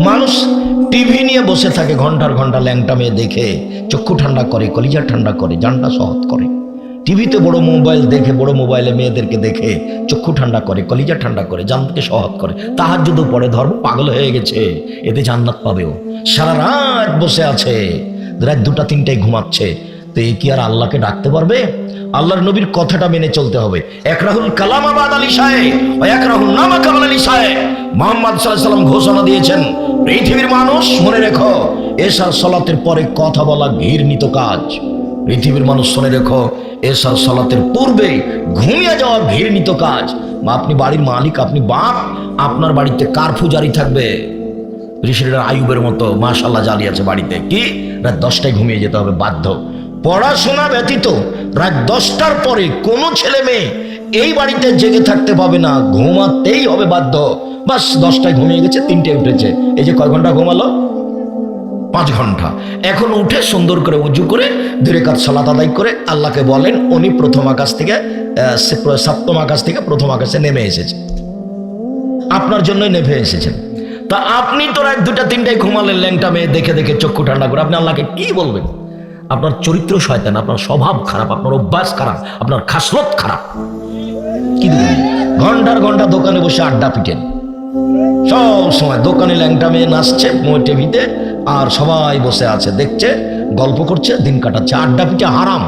মানুষ টিভি নিয়ে বসে থাকে ঘন্টার ঘন্টা, ল্যাংটা মেয়ে দেখে চক্ষু ঠান্ডা করে, কলিজা ঠান্ডা করে, জানটা সহৎ করে। টিভিতে বড় মোবাইল দেখে, বড় মোবাইলে মেয়েদেরকে দেখে চক্ষু ঠান্ডা করে, কলিজা ঠান্ডা করে, জানকে সহৎ করে। তাহাজ্জুদও পড়ে, ধর্ম পাগল হয়ে গেছে, এতে জান্নাত পাবেও। সারা রাত বসে আছে, রাত 2টা 3টায় ঘুমাচ্ছে, তো এই কি আর আল্লাহকে ডাকতে পারবে? আল্লাহর নবীর কথাটা মেনে চলতে হবে। একরাহুল কালাম আবাদ আলী সাহেব ও একরাহুল নামা কামাল আলী সাহেব। মুহাম্মদ সাল্লাল্লাহু আলাইহি ওয়াসাল্লাম ঘোষণা দিয়েছেন, পৃথিবীর মানুষ মনে রেখো, এশার সালাতের পরে কথা বলা ঘৃণিত কাজ। পৃথিবীর মানুষ শুনে রেখো, এশার সালাতের পূর্বে ঘুমিয়ে যাওয়া ঘৃণিত কাজ। আপনি বাড়ির মালিক, আপনি বাপ, আপনার বাড়িতে কারফিউ জারি থাকবে। ঋষিরা আইয়ুবের মতো মাশাআল্লাহ জালি আছে বাড়িতে, কি রাত 10টায় ঘুমিয়ে যেতে হবে বাধ্য। পড়াশোনা ব্যতীত রাত 10টার পরে কোনো ছেলে মেয়ে এই বাড়িতে জেগে থাকতে পাবে না, ঘুমাতেই হবে বাধ্য। বাস 10টায় ঘুমিয়ে গেছে, 3টায় উঠেছে, এই যে কয় ঘন্টা ঘুমালো? 5 ঘন্টা। এখন উঠে সুন্দর করে উজু করে 2 রাকাত সালাত আদায় করে আল্লাহকে বলেন, উনি প্রথম আকাশ থেকে 7ম আকাশ থেকে প্রথম আকাশে নেমে এসেছে, আপনার জন্যই নেমে এসেছেন। তা আপনি তো রাত 2টা 3টায় ঘুমালেন ল্যাংটা মেয়ে দেখে দেখে চক্ষু ঠান্ডা করে, আপনি আল্লাহকে কি বলবেন? আপনার চরিত্র শয়তান, আপনার স্বভাব খারাপ, আপনার অভ্যাস খারাপ, আপনার খাসলত খারাপ। কি দিবেন? ঘন্টার ঘন্টা দোকানে বসে আড্ডা পিটেন, সব সময় দোকানে ল্যাংটা মেয়ে নাচছে টিভিতে, আর সবাই বসে আছে দেখছে, গল্প করছে, দিন কাটাচ্ছে, আড্ডা পিটে হারাম।